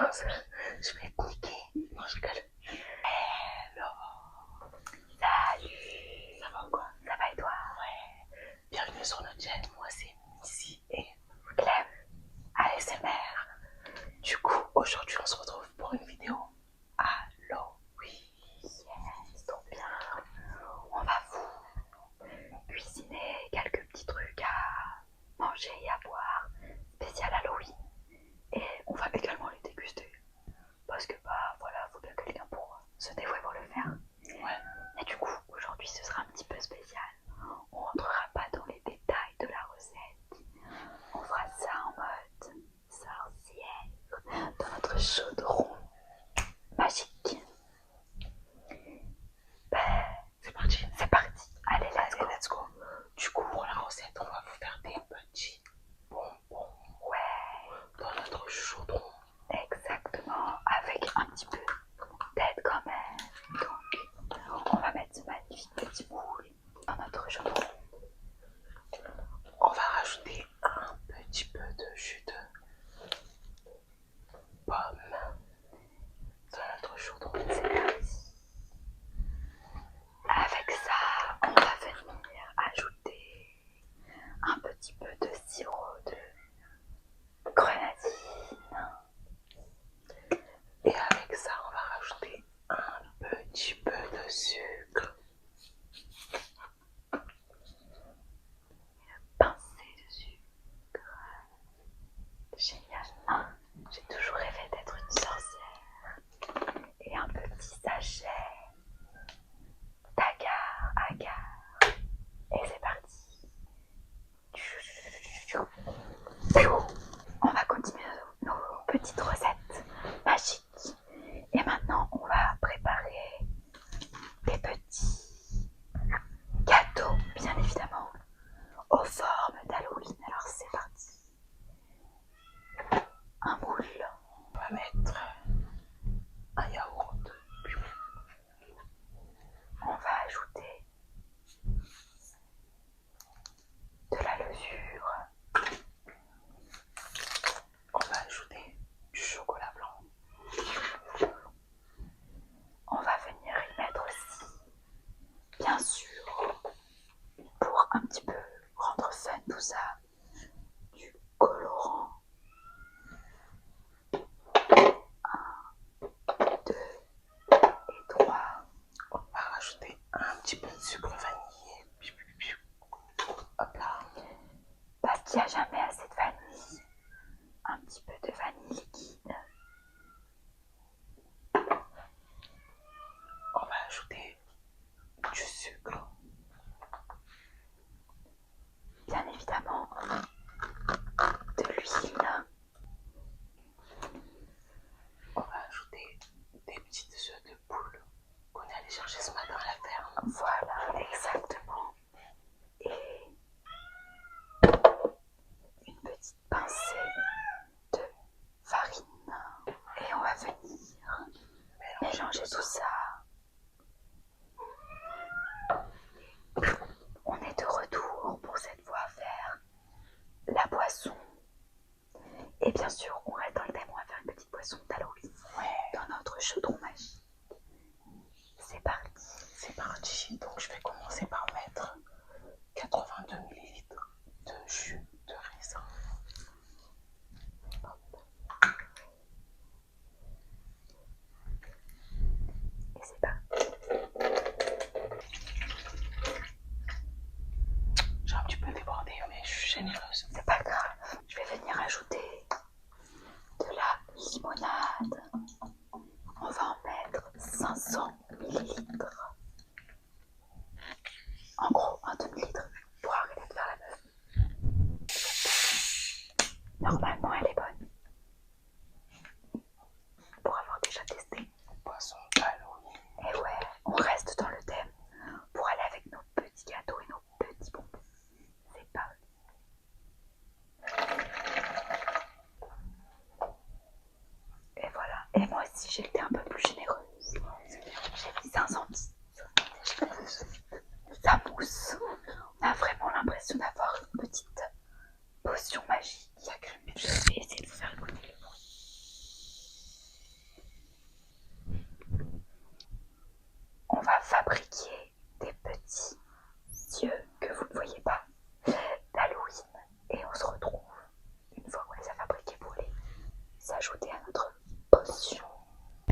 pense que je vais te niquer. Non, je rigole. Hello. Salut. Ça va ou quoi? Ça va et toi? Ouais. Bienvenue sur notre chaîne. Moi, c'est Missy et Clem. ASMR. Du coup, aujourd'hui, on se retrouve pour une vidéo Halloween. Yes, trop bien. On va vous cuisiner quelques petits trucs à manger et à boire spécial Halloween. Et on va également les déguster. Parce que bah voilà, faut bien quelqu'un pour se dévouer pour le faire. Ouais. Et du coup, aujourd'hui ce sera un petit peu spécial. On rentrera pas dans les détails de la recette. On fera ça en mode sorcière dans notre chaudron magique. C'est parti. C'est parti. Allez, Let's go. Du coup, pour la recette, on va vous faire des petits bonbons. Ouais. Dans notre chaudron. Exactement. Avec un petit peu d'aide quand même. Donc, on va mettre ce magnifique petit moule dans notre chaudron. On va rajouter un petit peu de jus de pomme dans notre chaudron. C'est parti. Avec ça, on va venir ajouter un petit peu de sirop de grenadine. Et avec ça, on va rajouter un petit peu de sucre. Pincée de sucre. Génial. J'ai toujours rêvé d'être une sorcière. Et un petit sachet d'agar-agar. Et c'est parti. On va continuer nos petites recettes magiques. Et maintenant, on va préparer des petits gâteaux, bien évidemment, aux formes d'Halloween. Alors c'est parti. Un moule. On va mettre un yaourt. On va ajouter de la levure. On va ajouter du chocolat blanc. On va venir y mettre aussi, bien sûr, pour un petit peu rendre fun tout ça, du colorant. 1, 2 et 3. On va rajouter un petit peu de sucre vanillé. Hop là. Parce qu'il n'y a jamais assez de vanille. Un petit peu de vanille liquide. On va ajouter du sucre. Bien évidemment, de l'huile. On va ajouter des petites œufs de poule qu'on est allé chercher ce matin à la ferme. Voilà, exactement. Et une petite pincée de farine. Et on va venir mélanger tout ça. On est de retour pour cette fois faire la boisson. Et bien sûr, on reste dans le thème, on va faire une petite boisson d'Halloween dans notre chaudron magique. C'est parti. C'est parti. Donc je vais commencer par mettre 82 ml de jus de raisin. Et c'est parti. J'ai un petit peu débordé, mais je suis généreuse. C'est pas grave. Je vais venir ajouter de la limonade. On va en mettre 500 ml. En gros, un demi-litre pour arrêter de faire la meuf. Normalement, elle est bonne. Pour avoir déjà testé. Boisson Halloween. Et ouais, on reste dans le thème pour aller avec nos petits gâteaux et nos petits bonbons. C'est parti. Et voilà. Et moi aussi, j'ai été un peu plus généreuse. J'ai mis 500 petits. Ça mousse. On a vraiment l'impression d'avoir une petite potion magique. Je vais essayer de vous faire écouter le bruit. s'ajouter à notre potion.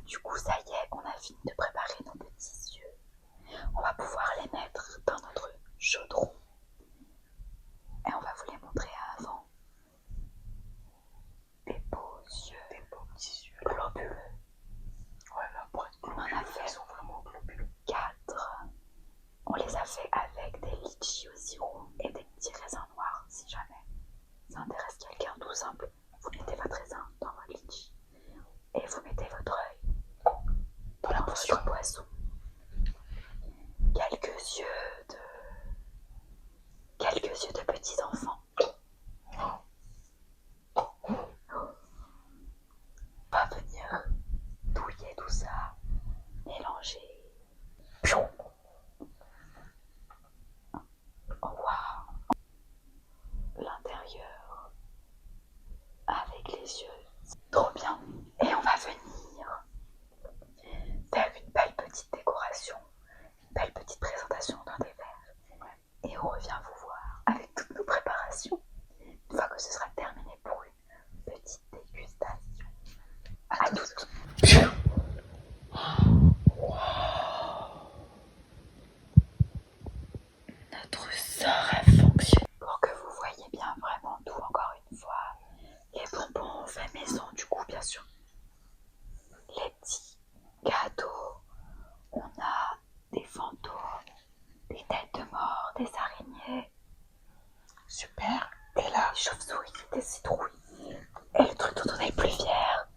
Du coup, ça y est, on a fini de préparer nos petits yeux. On va pouvoir les mettre dans notre chaudron. Et on va vous les montrer avant. Des beaux yeux. Des beaux petits yeux. Globuleux. Ouais, là, pour être globuleux, On en a fait ils sont vraiment globuleux. 4. On les a fait avec des litchis au sirop et des petits raisins noirs, si jamais ça intéresse quelqu'un, tout simple. Vous mettez votre raisin dans votre litchi et vous mettez votre œil Dans la potion. votre boisson. Quelques yeux de petits enfants. On va venir douiller tout ça, mélanger. Pion. Oh waouh! L'intérieur avec les yeux, c'est trop bien. Et on va venir faire une belle petite décoration, une belle petite présentation dans des verres. Et on revient vous voir avec toutes nos préparations une fois que ce sera terminé pour une petite dégustation. À toutes. Notre sort a fonctionné. Pour que vous voyez bien vraiment tout encore une fois, les bonbons faits maison du coup bien sûr. Les petits gâteaux, on a des fantômes, des têtes de mort, des araignées, Super. Et là, des chauves-souris, des citrouilles. Et le truc dont on est le plus fier,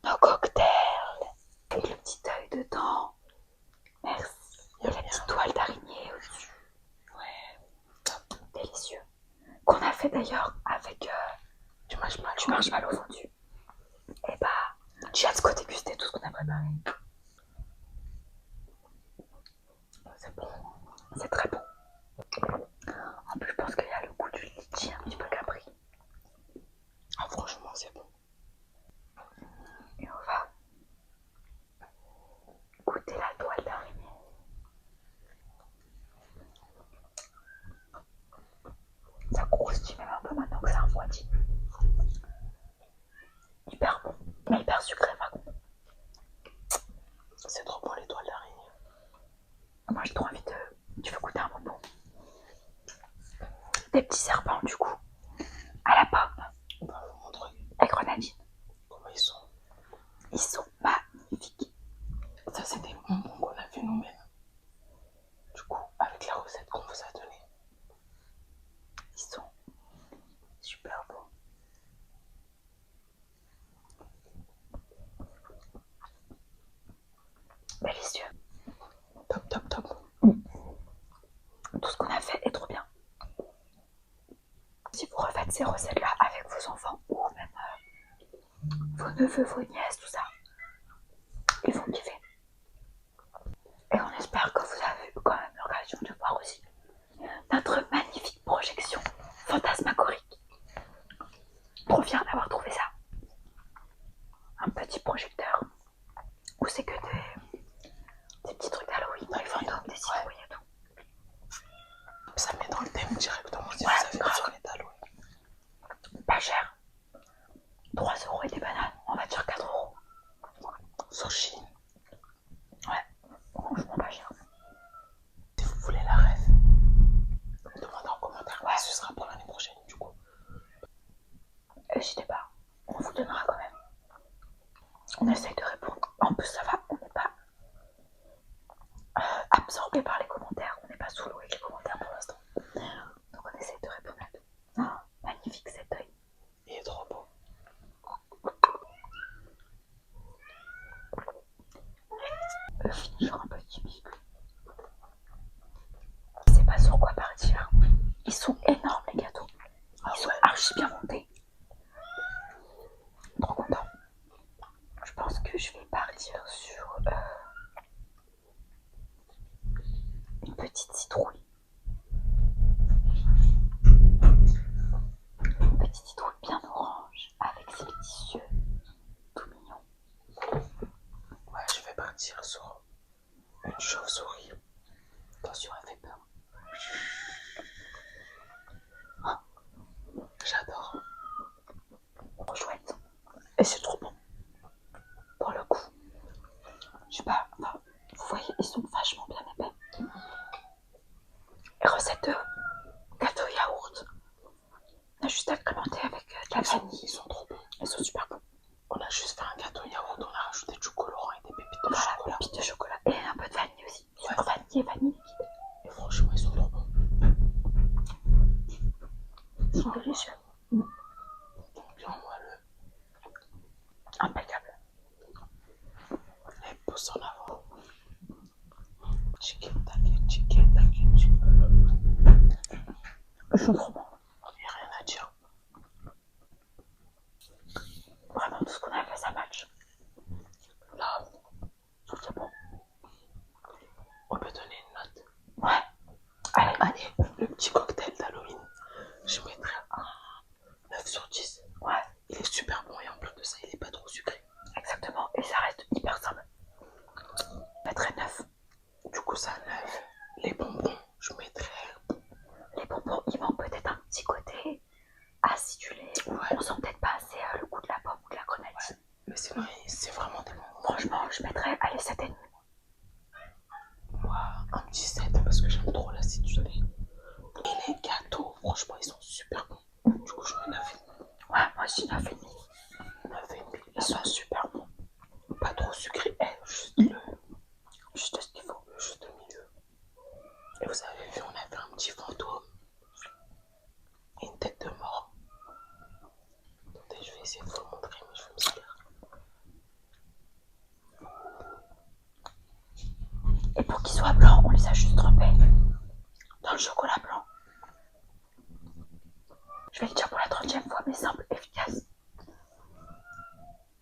nos cocktails, avec le petit œil dedans. Merci. Et la petite toile d'araignée au-dessus. ouais, Délicieux. Qu'on a fait d'ailleurs avec du marshmallow. du marshmallow fondu. Et bah, j'ai hâte de déguster tout ce qu'on a préparé. C'est bon. C'est très bon. En plus, je pense qu'il y a le goût du litchi un petit peu capri. Ah, franchement, c'est bon. Et on va goûter la toile d'araignée. Ça croustille même un peu maintenant que ça a refroidi. Hyper bon, mais hyper sucré par contre. C'est trop bon, les toiles d'araignée. Moi j'ai trop envie de... Tu veux goûter un bonbon? Des petits serpents du coup. À la pomme. On va vous montrer Et grenadine. comment ils sont. Ils sont magnifiques. Ça, c'est des bonbons qu'on a fait nous-mêmes. Du coup, avec la recette qu'on vous a donnée. Ils sont super beaux. Délicieux. Top, top, top. Tout ce qu'on a fait est trop bien. Si vous refaites ces recettes-là avec vos enfants ou même vos neveux, vos nièces, tout ça, ils vont kiffer. Et on espère que vous avez eu quand même l'occasion de voir aussi notre magnifique projection fantasmagorique. Trop fière d'avoir trouvé ça. Un petit projecteur où c'est que des petits trucs d'Halloween, des fantômes, des citrouilles et tout. Ça met dans le thème directement si Ouais, vous avez grave. sur les d'Halloween. Pas cher. 3 € et des bananes, on va dire 4 €. Sur Chine. Ouais, franchement pas cher. Si vous voulez la rêve, demandez en commentaire. Ouais. Ce sera pour l'année prochaine, du coup. N'hésitez pas, on vous donnera quand même. On essaye de répondre. En plus ça va, on n'est pas absorbé par les commentaires, on n'est pas sous l'eau avec les commentaires pour l'instant. Donc on essaye de répondre à tout. Oh, magnifique cet œil. Il est trop beau. Finir sur un petit biscuit. Je sais pas sur quoi partir. Ils sont énormes les gâteaux. Ah Ils sont ouais. archi bien montés. Trop content. Je pense que je vais partir sur Elles sont super bonnes. On a juste fait un gâteau yaourt, on a rajouté du colorant et des pépites de Voilà, chocolat. pépites de chocolat. Et un peu de vanille aussi. Sucre vanille et vanille liquide. Et franchement, ils sont trop bons. Ils sont délicieux. Bien moelleux. Impeccable. Les pouces en avant. Chicken taquet, chicken taquet, chicken. Ils sont trop bons. Il n'y a rien à dire. Vraiment, tout ce qu'on a fait, ça match. Là, C'est bon. on peut donner une note. Ouais. Allez. Allez, le petit cocktail d'Halloween, je mettrais un 9 sur 10. Ouais. Il est super bon et en plus de ça, il est pas trop sucré. Exactement. Et ça reste hyper simple. Je mettrais 9. Du coup, ça 9. Les bonbons, je mettrais. Les bonbons, il manque peut-être un petit côté acidulé. Ouais. On sent peut-être pas assez le goût de la pomme ou de la grenadine. Ouais. Mais sinon, c'est vraiment des bonbons. Franchement, je mettrais, allez, 7,5. Moi, un petit 7 parce que j'aime trop l'acidité. Et les gâteaux, franchement, ils sont super bons. Du coup, je mets 9. Ouais, moi aussi 9,5. 9,5. Ils sont super bons. Pas trop sucré, Juste ce qu'il faut. juste le milieu. Et vous avez vu, on a fait un petit fantôme et une tête de mort. Attendez, je vais essayer de vous le montrer, mais je vais me salir. Et pour qu'ils soient blancs, on les a juste trempés dans le chocolat blanc. Je vais le dire pour la 30e fois, mais simple, efficace.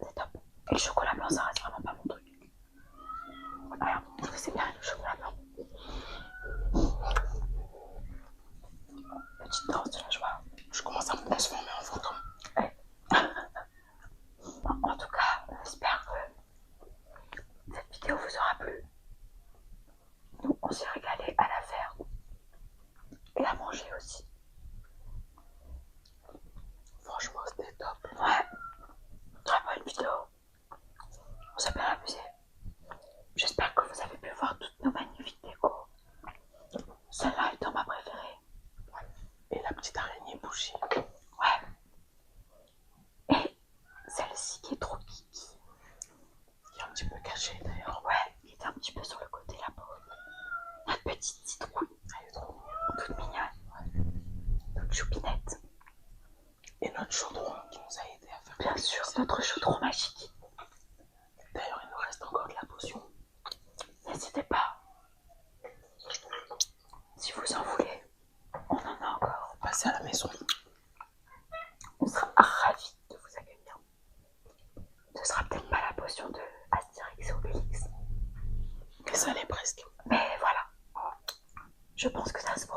C'est top. Et le chocolat blanc, ça reste vraiment pas mon truc. Alors, c'est bien le chocolat blanc. Petite danse de la joie. Je commence à me transformer en fantôme. Bon, en tout cas, j'espère que cette vidéo vous aura plu. Nous, on s'est régalé à la faire et à manger aussi. Franchement, c'était top. Ouais, très bonne vidéo. On s'est bien amusé. J'espère que vous avez pu voir toutes nos magnifiques décos. Celle-là étant ma préférée. Et la petite araignée bougie. Ouais. Et celle-ci qui est trop kiki. Qui est un petit peu cachée d'ailleurs. Ouais, qui était un petit peu sur le côté là pauvre. Notre petite citrouille. Elle est trop mignonne. Toute mignonne. Toute choupinette. Et notre chaudron qui nous a aidé à faire. Bien sûr, notre chaudron magique. D'ailleurs, il nous reste encore de la potion. N'hésitez pas. Si vous en voulez, on en a encore. Passez à la maison. On sera ravis de vous accueillir. Ce sera peut-être pas la potion de Astérix ou Obélix. Mais ça l'est presque. Mais voilà. Je pense que ça se voit.